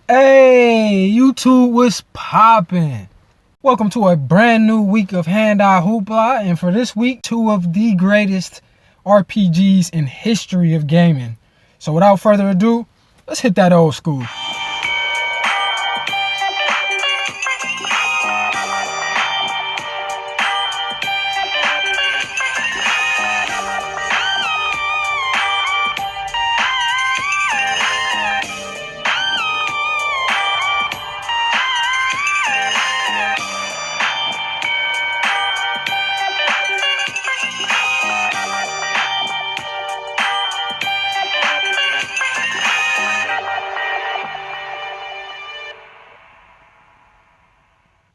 Hey, YouTube, what's poppin'? Welcome to a brand new week of Hand-Eye Hoopla, and for this week, two of the greatest RPGs in history of gaming. So without further ado, let's hit that old school.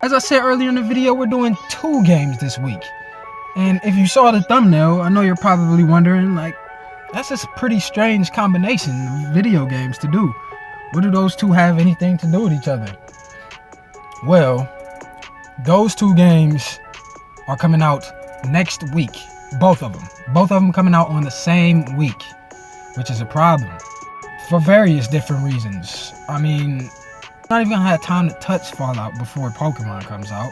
As I said earlier in the video, we're doing two games this week. And if you saw the thumbnail, I know you're probably wondering, like, that's a pretty strange combination of video games to do. What do those two have anything to do with each other? Well, those two games are coming out next week. Both of them. Both of them coming out on the same week, which is a problem for various different reasons. I mean, not even gonna have time to touch Fallout before Pokemon comes out.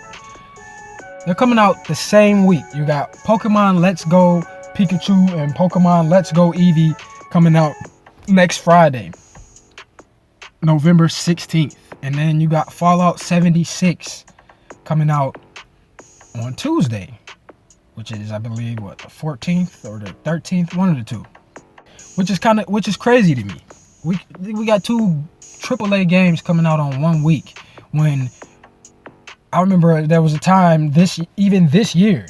They're coming out the same week. You got Pokemon Let's Go Pikachu and Pokemon Let's Go Eevee coming out next Friday, November 16th. And then you got Fallout 76 coming out on Tuesday, which is, I believe, what, the 14th or the 13th, one of the two. Which is crazy to me. We got two AAA games coming out on 1 week, when I remember there was a time even this year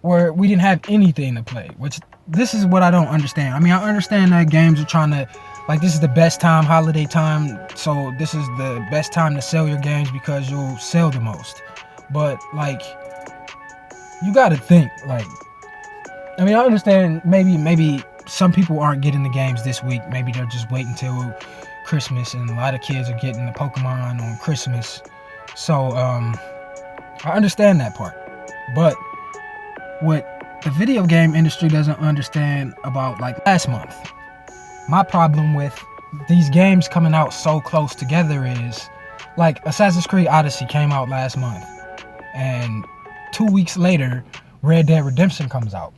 where we didn't have anything to play. Which, this is what I don't understand. I mean, I understand that games are trying to, like, this is the best time, holiday time, so this is the best time to sell your games because you'll sell the most. But, like, you gotta think, like, I mean, I understand maybe some people aren't getting the games this week. Maybe they're just waiting till Christmas, and a lot of kids are getting the Pokemon on Christmas. So I understand that part. But what the video game industry doesn't understand about, like, last month, my problem with these games coming out so close together is, like, Assassin's Creed Odyssey came out last month, and 2 weeks later Red Dead Redemption comes out.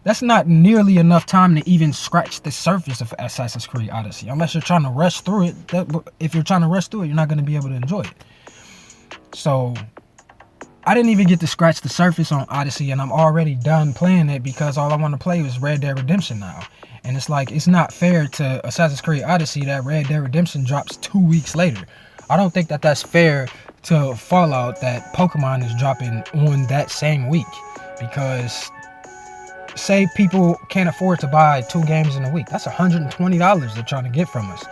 That's not nearly enough time to even scratch the surface of Assassin's Creed Odyssey, unless you're trying to rush through it. If you're trying to rush through it, you're not going to be able to enjoy it. So I didn't even get to scratch the surface on Odyssey, and I'm already done playing it because all I want to play is Red Dead Redemption now. And it's like, it's not fair to Assassin's Creed Odyssey that Red Dead Redemption drops 2 weeks later. I don't think that that's fair to Fallout that Pokemon is dropping on that same week. Because say people can't afford to buy 2 games in a week, that's $120 they're trying to get from us.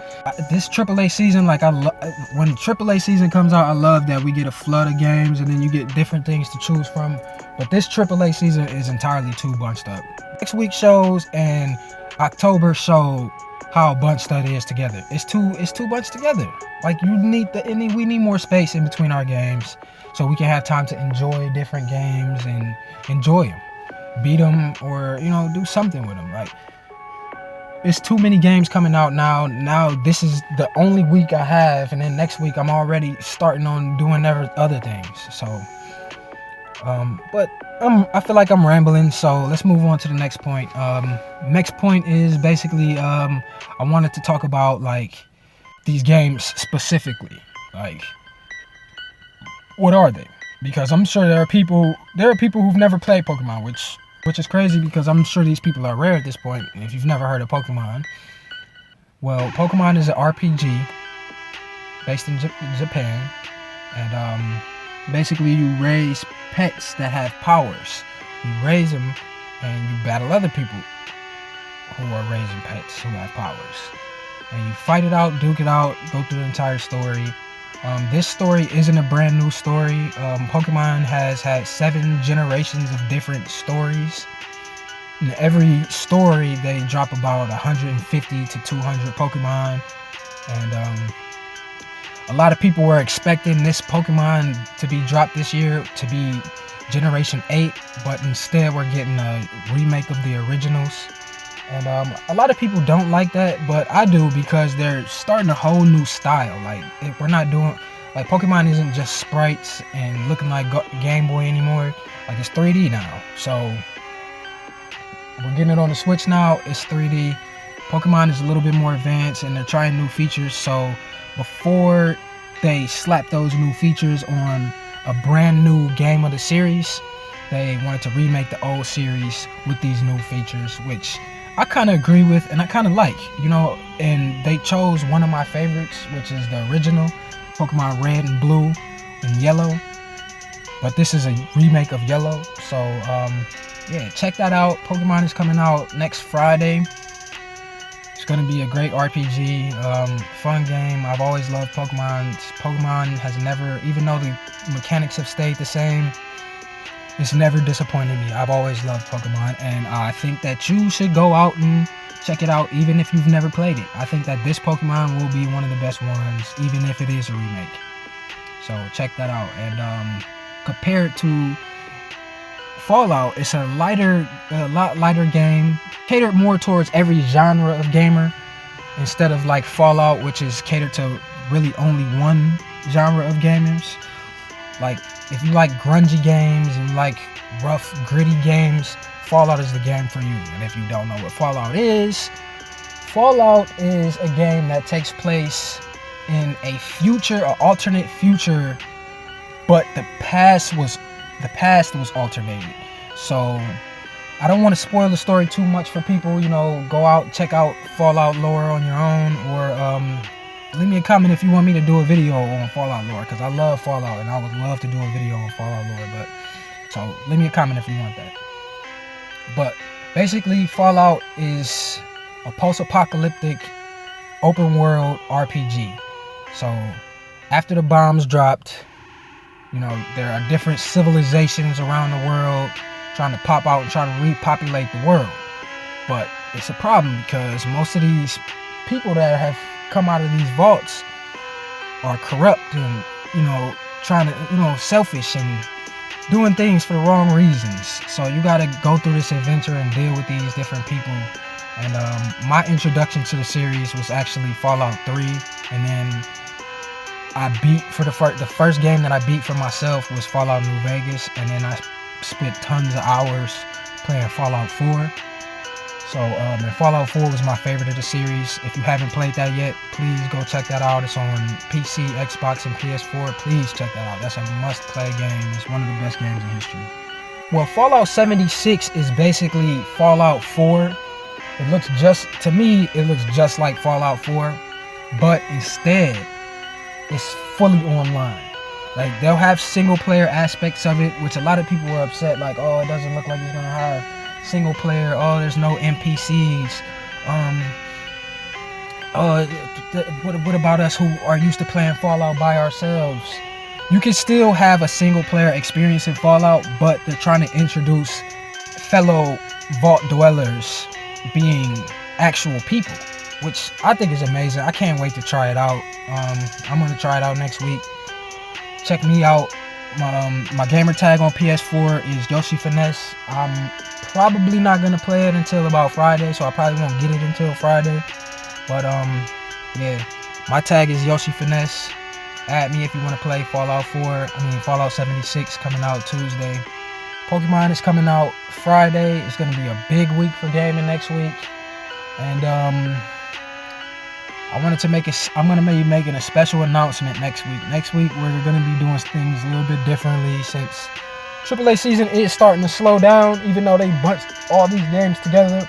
This AAA season, like, when AAA season comes out, I love that we get a flood of games and then you get different things to choose from. But this AAA season is entirely too bunched up. Next week shows and October show how bunched that is together. It's too bunched together. Like, we need more space in between our games so we can have time to enjoy different games and enjoy them, beat them, or, you know, do something with them. Like, it's too many games coming out now this is the only week I have, and then next week I'm already starting on doing other things. So but I feel like I'm rambling, so let's move on to the next point. Next point is basically I wanted to talk about, like, these games specifically. Like, what are they? Because I'm sure there are people who've never played Pokemon, which is crazy because I'm sure these people are rare at this point. If you've never heard of Pokemon, well, Pokemon is an RPG based in Japan, and basically you raise pets that have powers. You raise them and you battle other people who are raising pets who have powers, and you fight it out, duke it out, go through the entire story. This story isn't a brand new story. Pokemon has had 7 generations of different stories. In every story, they drop about 150 to 200 Pokemon. And a lot of people were expecting this Pokemon to be dropped this year to be Generation 8, but instead we're getting a remake of the originals. And a lot of people don't like that, but I do, because they're starting a whole new style. Like, we're not doing, like, Pokemon isn't just sprites and looking like Game Boy anymore. Like, it's 3D now. So we're getting it on the Switch now. It's 3D. Pokemon is a little bit more advanced, and they're trying new features. So before they slap those new features on a brand new game of the series, they wanted to remake the old series with these new features, which I kind of agree with and I kind of like, you know. And they chose one of my favorites, which is the original Pokemon Red and Blue and Yellow, but this is a remake of Yellow. So yeah, check that out. Pokemon is coming out next Friday. It's going to be a great RPG, fun game. I've always loved Pokemon. Pokemon has never, even though the mechanics have stayed the same, it's never disappointed me. I've always loved Pokemon, and I think that you should go out and check it out, even if you've never played it. I think that this Pokemon will be one of the best ones, even if it is a remake. So check that out. And compared to Fallout, it's a lot lighter game, catered more towards every genre of gamer, instead of like Fallout, which is catered to really only one genre of gamers. Like, if you like grungy games and like rough, gritty games, Fallout is the game for you. And if you don't know what Fallout is a game that takes place in a future, an alternate future, but the past was alternated. So I don't want to spoil the story too much for people. You know, go out, check out Fallout lore on your own, or leave me a comment if you want me to do a video on Fallout lore, because I love Fallout and I would love to do a video on Fallout lore. But so leave me a comment if you want that. But basically, Fallout is a post-apocalyptic open world RPG. So after the bombs dropped, you know, there are different civilizations around the world trying to pop out and trying to repopulate the world. But it's a problem, because most of these people that have come out of these vaults are corrupt and, you know, trying to, you know, selfish and doing things for the wrong reasons. So you got to go through this adventure and deal with these different people. And my introduction to the series was actually Fallout 3, and then I beat for the first game that I beat for myself was Fallout New Vegas, and then I spent tons of hours playing Fallout 4. So and Fallout 4 was my favorite of the series. If you haven't played that yet, please go check that out. It's on PC, Xbox, and PS4. Please check that out. That's a must-play game. It's one of the best games in history. Well, Fallout 76 is basically Fallout 4. It looks to me, it looks just like Fallout 4, but instead, it's fully online. Like, they'll have single-player aspects of it, which a lot of people were upset, like, oh, it doesn't look like it's gonna have single player, oh, there's no NPCs, what about us who are used to playing Fallout by ourselves? You can still have a single player experience in Fallout, but they're trying to introduce fellow vault dwellers being actual people, which I think is amazing. I can't wait to try it out. I'm gonna try it out next week. Check me out. My gamer tag on PS4 is Yoshi Finesse. I'm probably not gonna play it until about Friday, so I probably won't get it until Friday. But yeah, my tag is Yoshi Finesse. Add me if you want to play Fallout 76 coming out Tuesday. Pokemon is coming out Friday. It's gonna be a big week for gaming next week, and I'm gonna be making a special announcement next week. Next week we're gonna be doing things a little bit differently, since AAA season is starting to slow down, even though they bunched all these games together.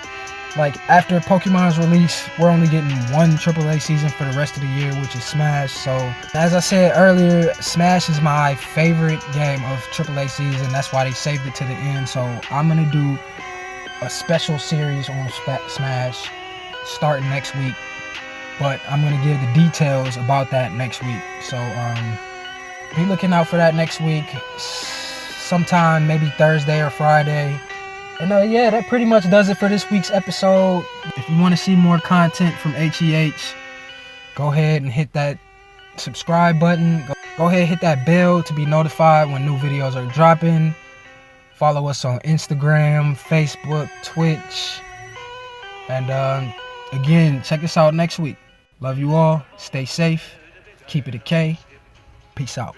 Like, after Pokemon's release, we're only getting one AAA season for the rest of the year, which is Smash. So, as I said earlier, Smash is my favorite game of AAA season. That's why they saved it to the end. So, I'm gonna do a special series on Smash starting next week. But I'm gonna give the details about that next week. So, be looking out for that next week. Sometime maybe Thursday or Friday. And yeah, that pretty much does it for this week's episode. If you want to see more content from HEH, go ahead and hit that subscribe button. Go ahead and hit that bell to be notified when new videos are dropping. Follow us on Instagram, Facebook, Twitch, And again, check us out next week. Love you all. Stay safe. Keep it a K. Peace out.